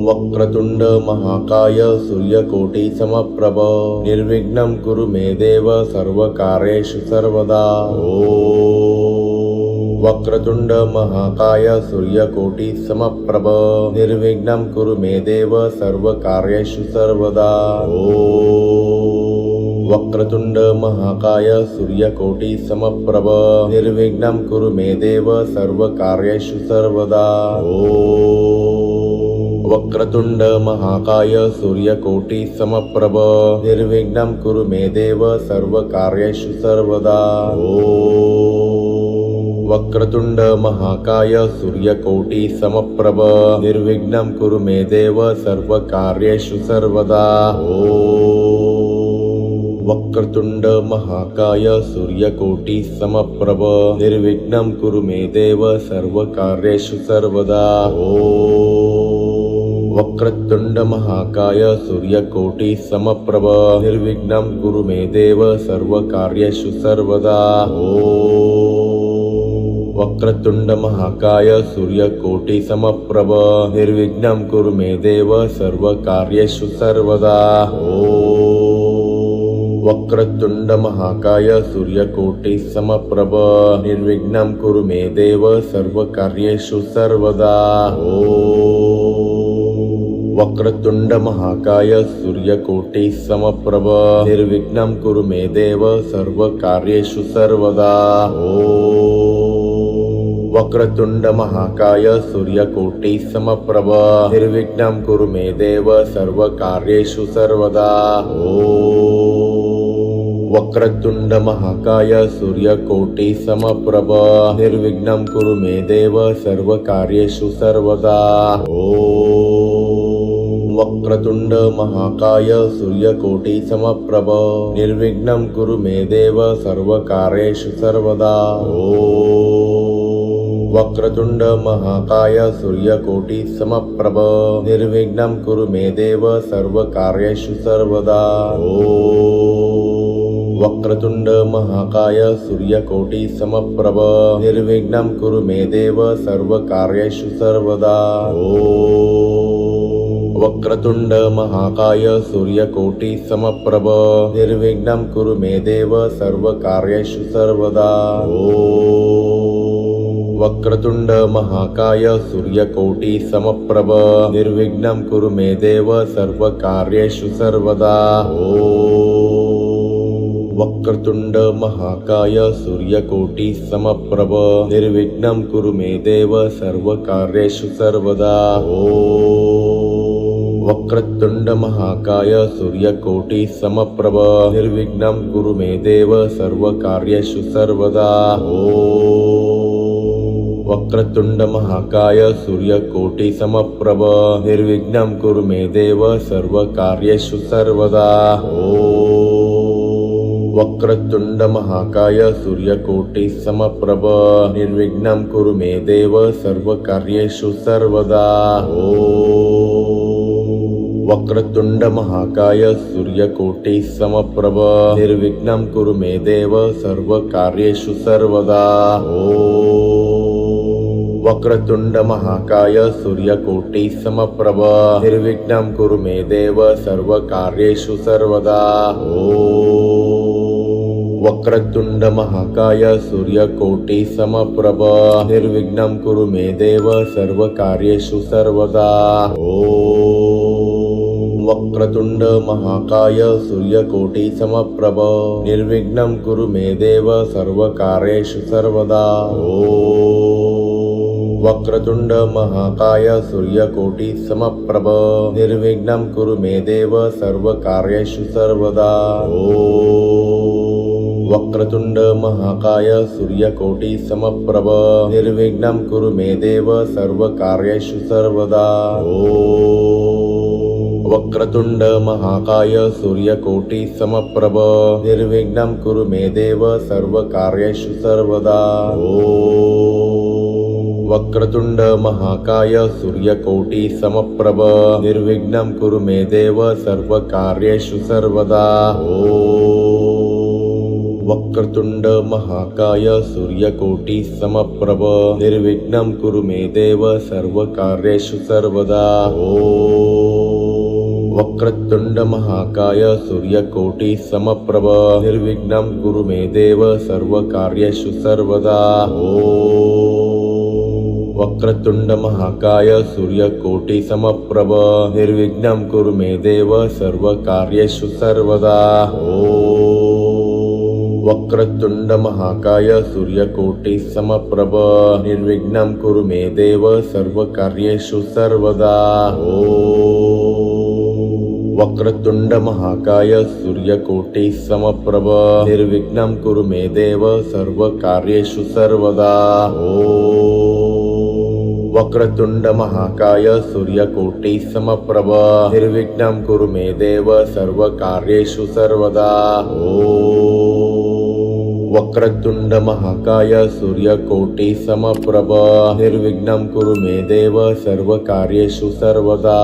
वक्रतुंड महाकाय सूर्यकोटि समप्रभ निर्विघ्नं कुरु मे देव सर्वकार्येषु सर्वदा। वक्रतुंड महाकाय सूर्यकोटि समप्रभ निर्विघ्नं कुरु मे देव सर्वकार्येषु सर्वदा। वक्रतुंड महाकाय सूर्यकोटि समप्रभ निर्विघ्नं कुरु मे देव सर्वकार्येषु सर्वदा। वक्रतुंड महाकाय सूर्यकोटि समप्रभ निर्विघ्नं कुरु मे देव सर्वकार्येषु सर्वदा। वक्रतुंड महाकाय सूर्यकोटि समप्रभ निर्विघ्नं कुरु मे देव सर्वकार्येषु सर्वदा। वक्रतुंड महाकाय सूर्यकोटि समप्रभ निर्विघ्नं कुरु मे देव सर्वकार्येषु सर्वदा। वक्रतुंड महाकाय सूर्यकोटि समप्रभ निर्विघ्नं कुरु मे देव सर्वकार्येषु सर्वदा। वक्रतुंड महाकाय सूर्यकोटि समप्रभ निर्विघ्नं कुरु मे देव सर्वकार्येषु सर्वदा। वक्रतुंड महाकाय सूर्यकोटि समप्रभ निर्विघ्नं कुरु मे देव सर्वकार्येषु सर्वदा। वक्रतुंड महाकाय सूर्यकोटि समप्रभ निर्विघ्नं कुरु मे देव सर्वकार्येषु सर्वदा। वक्रतुंड महाकाय सूर्यकोटि समप्रभ निर्विघ्नं कुरु मे देव सर्वकार्येषु सर्वदा। वक्रतुंड महाकाय सूर्यकोटि समप्रभ निर्विघ्नं कुरु मे देव सर्वकार्येषु सर्वदा। वक्रतुंड महाकाय सूर्यकोटि समप्रभ निर्विघ्नं कुरु मे देव सर्वकार्येषु सर्वदा। वक्रतुंड महाकाय सूर्यकोटि समप्रभ निर्विघ्नं कुरु मे देव सर्वकार्येषु सर्वदा। वक्रतुंड महाकाय सूर्यकोटि समप्रभ निर्विघ्नं कुरु मे देव सर्वकार्येषु सर्वदा। वक्रतुंड महाकाय सूर्यकोटि समप्रभ निर्विघ्नं कुरु मे देव सर्वकार्येषु सर्वदा। वक्रतुंड महाकाय सूर्यकोटि समप्रभ निर्विघ्नं कुरु मे देव सर्वकार्येषु सर्वदा। वक्रतुंड महाकाय सूर्यकोटि समप्रभ निर्विघ्नं कुरु मे देव सर्वकार्येषु सर्वदा। वक्रतुंड महाकाय सूर्यकोटि समप्रभ निर्विघ्नं कुरु मे देव सर्वकार्येषु सर्वदा। वक्रतुंड महाकाय सूर्यकोटि समप्रभ निर्विघ्नं कुरु मे देव सर्वकार्येषु सर्वदा। वक्रतुंड महाकाय सूर्यकोटि समप्रभ निर्विघ्नं कुरु मे देव सर्वकार्येषु सर्वदा। वक्रतुंड महाकाय सूर्यकोटि समप्रभ निर्विघ्नं कुरु मे देव सर्वकार्येषु सर्वदा। वक्रतुंड महाकाय सूर्यकोटि समप्रभ निर्विघ्नं कुरु मे देव सर्वकार्येषु सर्वदा। वक्रतुंड महाकाय सूर्यकोटि समप्रभ निर्विघ्नं कुरु मे देव सर्वकार्येषु सर्वदा। वक्रतुंड महाकाय सूर्यकोटि समप्रभ निर्विघ्नं कुरु मे देव सर्वकार्येषु सर्वदा। वक्रतुंड महाकाय सूर्यकोटि समप्रभ निर्विघ्नं कुरु मे देव सर्वकार्येषु सर्वदा। वक्रतुंड महाकाय सूर्यकोटि समप्रभ निर्विघ्नं कुरु मे देव सर्वकार्येषु सर्वदा। वक्रतुंड महाकाय सूर्यकोटि समप्रभ निर्विघ्नं कुरु मे देव सर्वकार्येषु सर्वदा। वक्रतुंड महाकाय सूर्यकोटि समप्रभ निर्विघ्नं कुरु मे देव सर्वकार्येषु सर्वदा। वक्रतुंड महाकाय सूर्यकोटि समप्रभ निर्विघ्नं कुरु मे देव सर्वकार्येषु सर्वदा वक्रतुंड महाकाय सूर्यकोटि समप्रभ निर्विघ्नं कुरु मे देव सर्वकार्येषु सर्वदा वक्रतुंड महाकाय सूर्यकोटि समप्रभ निर्विघ्नं कुरु मे देव सर्वकार्येषु सर्वदा वक्रतुंड महाकाय सूर्यकोटि समप्रभ निर्विघ्नं कुरु मे देव सर्वकार्येषु सर्वदा वक्रतुंड महाकाय सूर्यकोटि समप्रभ निर्विघ्नं कुरु मे देव सर्वकार्येषु सर्वदा वक्रतुंड महाकाय सूर्यकोटि समप्रभ निर्विघ्नं कुरु मे देव सर्वकार्येषु सर्वदा वक्रतुंड महाकाय सूर्यकोटि समप्रभ निर्विघ्नं कुरु मे देव सर्वकार्येषु सर्वदा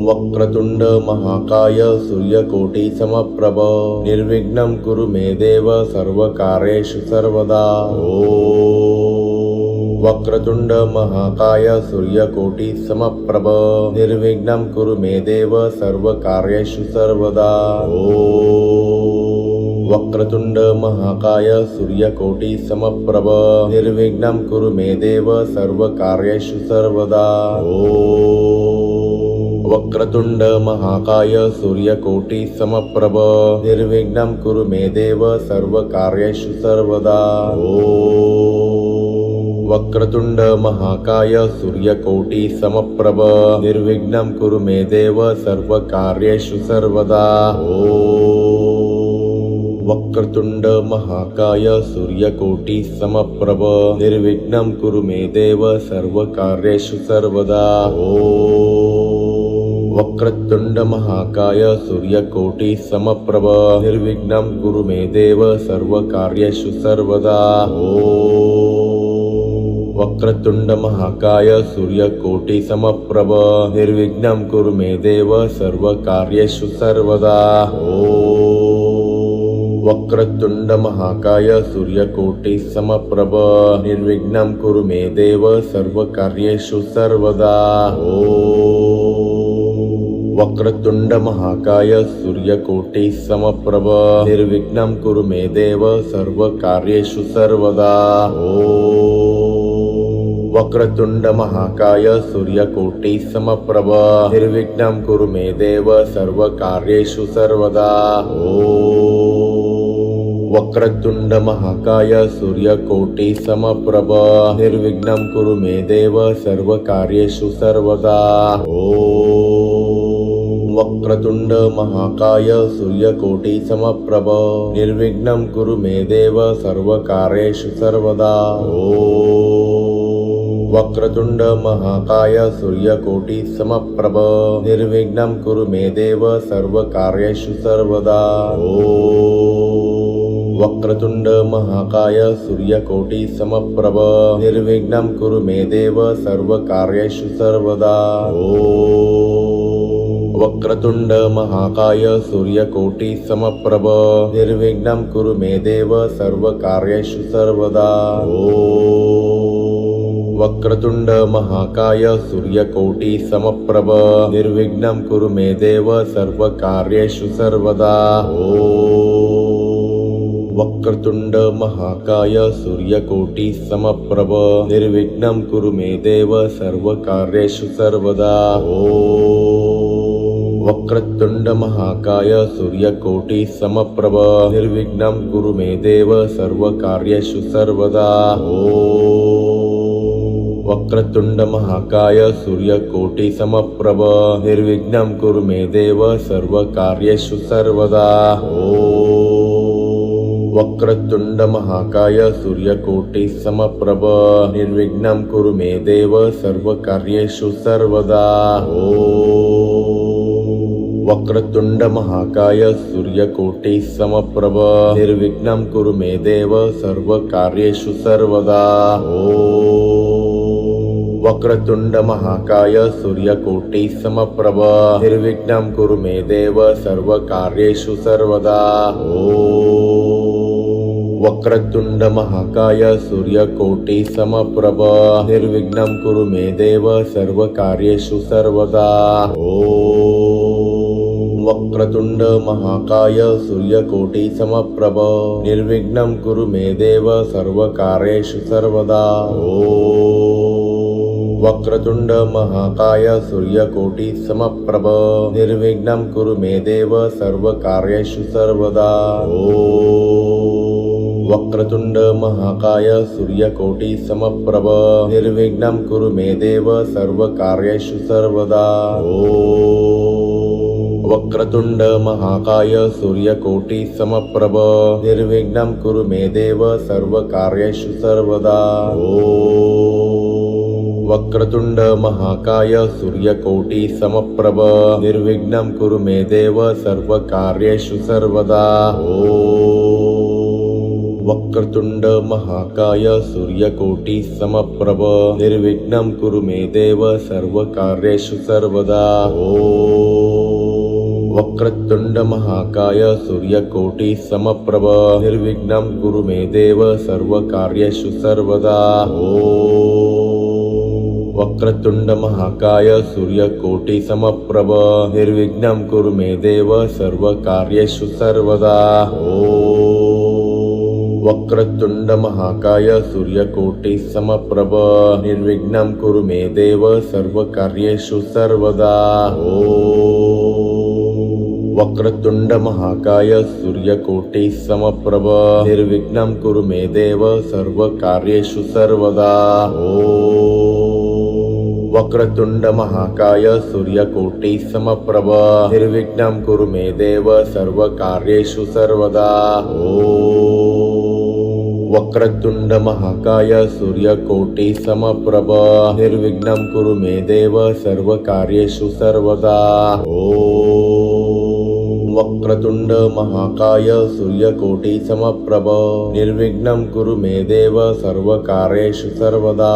वक्रतुंड महाकाय सूर्यकोटि समप्रभ निर्विघ्नं कुरु मे देव सर्वकार्येषु सर्वदा वक्रतुंड महाकाय सूर्यकोटि समप्रभ निर्विघ्नं कुरु मे देव सर्वकार्येषु सर्वदा वक्रतुंड महाकाय सूर्यकोटि समप्रभ निर्विघ्नं कुरु मे देव सर्वकार्येषु सर्वदा वक्रतुंड महाकाय सूर्यकोटि समप्रभ निर्विघ्नं कुरु मे देव सर्वकार्येषु सर्वदा वक्रतुंड महाकाय सूर्यकोटि समप्रभ निर्विघ्नं कुरु मे देव सर्वकार्येषु सर्वदा वक्रतुंड महाकाय सूर्यकोटि समप्रभ निर्विघ्नं कुरु मे देव सर्वकार्येषु सर्वदा वक्रतुंड महाकाय सूर्यकोटि समप्रभ निर्विघ्नं कुरु मे देव सर्वकार्येषु सर्वदा वक्रतुंड महाकाय सूर्यकोटि समप्रभ निर्विघ्नं कुरु मे देव सर्वकार्येषु सर्वदा वक्रतुंड महाकाय सूर्यकोटि समप्रभ निर्विघ्नं कुरु मे देव सर्वकार्येषु सर्वदा वक्रतुंड महाकाय सूर्यकोटि समप्रभ निर्विघ्नं कुरु मे देव सर्वकार्येषु सर्वदा वक्रतुंड महाकाय सूर्यकोटि समप्रभ निर्विघ्नं कुरु मे देव सर्वकार्येषु सर्वदा वक्रतुंड महाकाय सूर्यकोटि समप्रभ निर्विघ्नं कुरु मे देव सर्वकार्येषु सर्वदा वक्रतुंड महाकाय सूर्यकोटि समप्रभ निर्विघ्नं कुरु मे देव सर्वकार्येषु सर्वदा वक्रतुंड महाकाय सूर्यकोटि समप्रभ निर्विघ्नं कुरु मे देव सर्वकार्येषु सर्वदा वक्रतुंड महाकाय सूर्यकोटि समप्रभ निर्विघ्नं कुरु मे देव सर्वकार्येषु सर्वदा वक्रतुंड महाकाय सूर्यकोटि समप्रभ निर्विघ्नं कुरु मे देव सर्वकार्येषु सर्वदा वक्रतुंड महाकाय सूर्यकोटि समप्रभ निर्विघ्नं कुरु मे देव सर्वकार्येषु सर्वदा वक्रतुंड महाकाय सूर्यकोटि समप्रभ निर्विघ्नं कुरु मे देव सर्वकार्येषु सर्वदा वक्रतुंड महाकाय सूर्यकोटि समप्रभ निर्विघ्नं कुरु मे देव सर्वकार्येषु सर्वदा वक्रतुंड महाकाय सूर्यकोटि समप्रभ निर्विघ्नं कुरु मे देव सर्वकार्येषु सर्वदा वक्रतुंड महाकाय सूर्यकोटि समप्रभ निर्विघ्नं कुरु मे देव सर्वकार्येषु सर्वदा वक्रतुंड महाकाय सूर्यकोटि समप्रभ निर्विघ्नं कुरु मे देव सर्वकार्येषु सर्वदा वक्रतुंड महाकाय सूर्यकोटि समप्रभ निर्विघ्नं कुरु मे देव सर्वकार्येषु सर्वदा। वक्रतुंड महाकाय सूर्यकोटि समप्रभ निर्विघ्नं कुरु मे देव सर्वकार्येषु सर्वदा। वक्रतुंड महाकाय सूर्यकोटि समप्रभ निर्विघ्नं कुरु मे देव सर्वकार्येषु सर्वदा। वक्रतुंड महाकाय सूर्यकोटि समप्रभ निर्विघ्नं कुरु मे देव सर्वकार्येषु सर्वदा। वक्रतुंड महाकाय सूर्यकोटि समप्रभ निर्विघ्नं कुरु मे देव सर्वकार्येषु सर्वदा। वक्रतुंड महाकाय सूर्यकोटि समप्रभ निर्विघ्नं कुरु मे देव सर्वकार्येषु सर्वदा। वक्रतुंड महाकाय सूर्यकोटि समप्रभ निर्विघ्नं कुरु मे देव सर्वकार्येषु सर्वदा। वक्रतुंड महाकाय सूर्यकोटि समप्रभ निर्विघ्नं कुरु मे देव सर्वकार्येषु सर्वदा। वक्रतुंड महाकाय सूर्यकोटि समप्रभ निर्विघ्नं कुरु मे देव सर्वकार्येषु सर्वदा। वक्रतुंड महाकाय सूर्यकोटि समप्रभ निर्विघ्नं कुरु मे देव सर्वकार्येषु सर्वदा। वक्रतुंड महाकाय सूर्यकोटि समप्रभ निर्विघ्नं कुरु मे देव सर्वकार्येषु सर्वदा। वक्रतुंड महाकाय सूर्यकोटि समप्रभ निर्विघ्नं कुरु मे देव सर्वकार्येषु सर्वदा। वक्रतुंड महाकाय सूर्यकोटि समप्रभ निर्विघ्नं कुरु मे देव सर्वकार्येषु सर्वदा। वक्रतुंड महाकाय सूर्यकोटि समप्रभ निर्विघ्नं कुरु मे देव सर्वकार्येषु सर्वदा। वक्रतुंड महाकाय सूर्यकोटि समप्रभ निर्विघ्नं कुरु मे देव सर्वकार्येषु सर्वदा।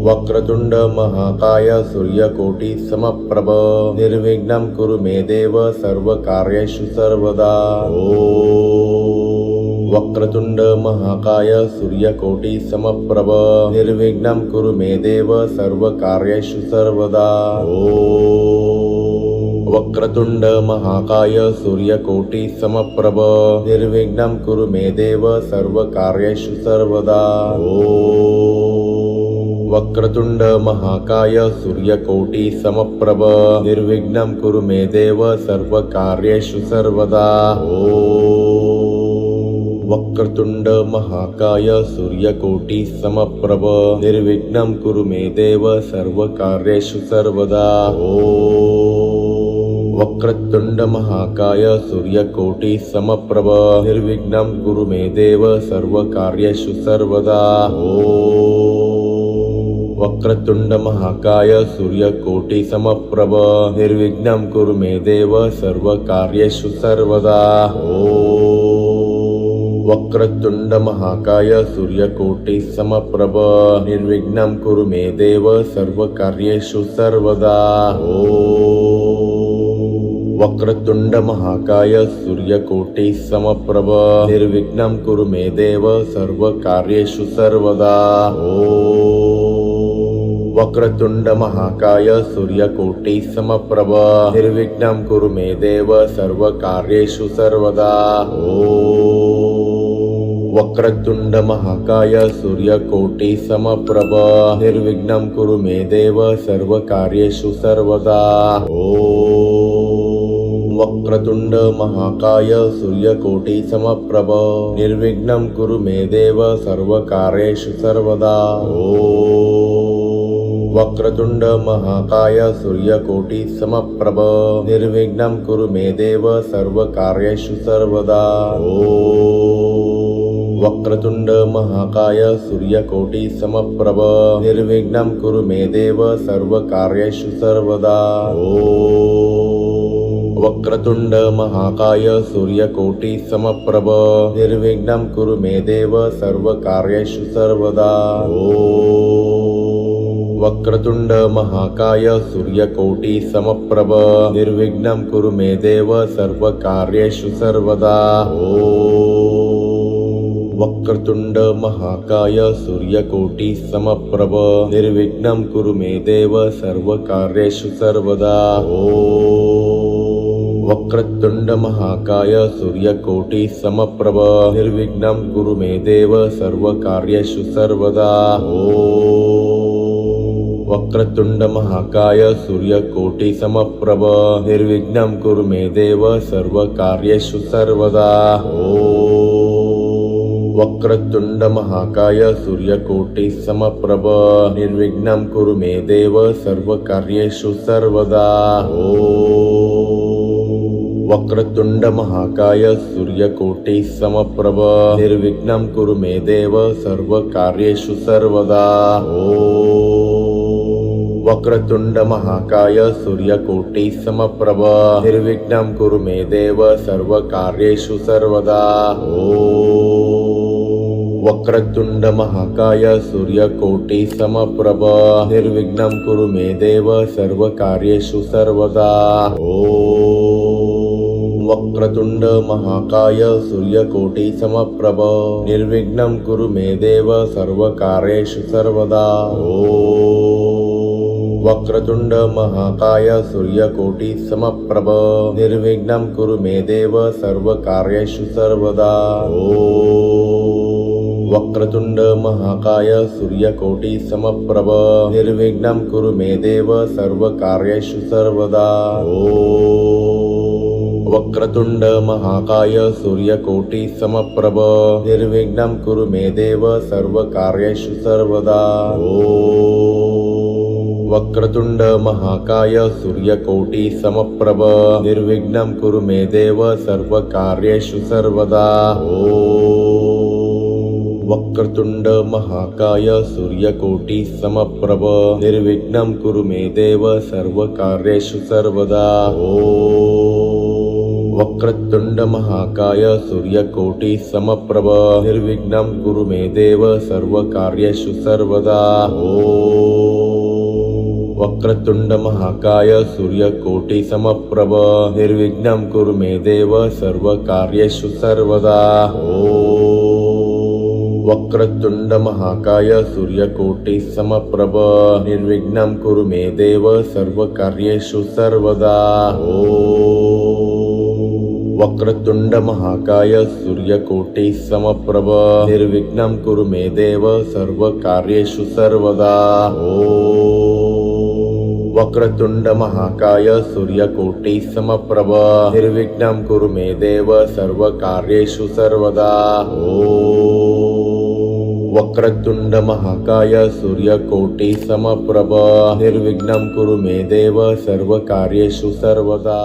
वक्रतुंड महाकाय सूर्यकोटि समप्रभ निर्विघ्नं कुरु मे देव सर्वकार्येषु सर्वदा। वक्रतुंड महाकाय सूर्यकोटि समप्रभ निर्विघ्नं कुरु मे देव सर्वकार्येषु सर्वदा। वक्रतुंड महाकाय सूर्यकोटि समप्रभ निर्विघ्नं कुरु मे देव सर्वकार्येषु सर्वदा। वक्रतुंड महाकाय सूर्यकोटि समप्रभ निर्विघ्नं कुरु मे देव सर्वकार्येषु सर्वदा। वक्रतुंड महाकाय सूर्यकोटि समप्रभ निर्विघ्नं कुरु मे देव सर्वकार्येषु सर्वदा। वक्रतुंड महाकाय सूर्यकोटि समप्रभ निर्विघ्नं कुरु मे देव सर्वकार्येषु सर्वदा। वक्रतुंड महाकाय सूर्यकोटि समप्रभ निर्विघ्नं कुरु मे देव सर्वकार्येषु सर्वदा। वक्रतुंड महाकाय सूर्यकोटि समप्रभ निर्विघ्नं कुरु मे देव सर्वकार्येषु सर्वदा। वक्रतुंड महाकाय सूर्यकोटि समप्रभ निर्विघ्नं कुरु मे देव सर्वकार्येषु सर्वदा। वक्रतुंड महाकाय सूर्यकोटि समप्रभ निर्विघ्नं कुरु मे देव सर्वकार्येषु सर्वदा। वक्रतुंड महाकाय सूर्यकोटि समप्रभ निर्विघ्नं कुरु मे देव सर्वकार्येषु सर्वदा। वक्रतुंड महाकाय सूर्यकोटि समप्रभ निर्विघ्नं कुरु मे देव सर्वकार्येषु सर्वदा। वक्रतुंड महाकाय सूर्यकोटि समप्रभ निर्विघ्नं कुरु मे देव सर्वकार्येषु सर्वदा। वक्रतुंड महाकाय सूर्यकोटि समप्रभ निर्विघ्नं कुरु मे देव सर्वकार्येषु सर्वदा। वक्रतुंड महाकाय सूर्यकोटि समप्रभ निर्विघ्नं कुरु मे देव सर्वकार्येषु सर्वदा। वक्रतुंड महाकाय सूर्यकोटि समप्रभ निर्विघ्नं कुरु मे देव सर्वकार्येषु सर्वदा वक्रतुंड महाकाय सूर्यकोटि समप्रभ निर्विघ्नं कुरु मे देव सर्वकार्येषु सर्वदा वक्रतुंड महाकाय सूर्यकोटि समप्रभ निर्विघ्नं कुरु मे देव सर्वकार्येषु सर्वदा वक्रतुंड महाकाय सूर्यकोटि समप्रभ निर्विघ्नं कुरु मे देव सर्वकार्येषु सर्वदा वक्रतुंड महाकाय सूर्यकोटि समप्रभ निर्विघ्नं कुरु मे देव सर्वकार्येषु सर्वदा वक्रतुंड महाकाय सूर्यकोटि समप्रभ निर्विघ्नं कुरु मे देव सर्वकार्येषु सर्वदा वक्रतुंड महाकाय सूर्यकोटि समप्रभ निर्विघ्नं कुरु मे देव सर्वकार्येषु सर्वदा वक्रतुंड महाकाय सूर्यकोटि समप्रभ निर्विघ्नं कुरु मे देव सर्वकार्येषु सर्वदा वक्रतुंड महाकाय सूर्यकोटि समप्रभ निर्विघ्नं कुरु मे देव सर्वकार्येषु सर्वदा वक्रतुंड महाकाय सूर्यकोटि समप्रभ निर्विघ्नं कुरु मे देव सर्वकार्येषु सर्वदा वक्रतुंड महाकाय सूर्यकोटि समप्रभ निर्विघ्नं कुरु मे देव सर्वकार्येषु सर्वदा वक्रतुंड महाकाय सूर्यकोटि समप्रभ निर्विघ्नं कुरु मे देव सर्वकार्येषु सर्वदा वक्रतुंड महाकाय सूर्यकोटि समप्रभ निर्विघ्नं कुरु मे देव सर्वकार्येषु सर्वदा वक्रतुंड महाकाय सूर्यकोटि समप्रभ निर्विघ्नं कुरु मे देव सर्वकार्येषु सर्वदा वक्रतुंड महाकाय सूर्यकोटि समप्रभ निर्विघ्नं कुरु मे देव सर्वकार्येषु सर्वदा वक्रतुंड महाकाय सूर्यकोटि समप्रभ निर्विघ्नं कुरु मे देव सर्वकार्येषु सर्वदा वक्रतुंड महाकाय सूर्यकोटि समप्रभ निर्विघ्नं कुरु मे देव सर्वकार्येषु सर्वदा वक्रतुंड महाकाय सूर्यकोटि समप्रभ निर्विघ्नं कुरु मे देव सर्वकार्येषु सर्वदा वक्रतुंड महाकाय सूर्यकोटि समप्रभ निर्विघ्नं कुरु मे देव सर्वकार्येषु सर्वदा वक्रतुंड महाकाय सूर्यकोटि समप्रभ निर्विघ्नं कुरु मे देव सर्वकार्येषु सर्वदा।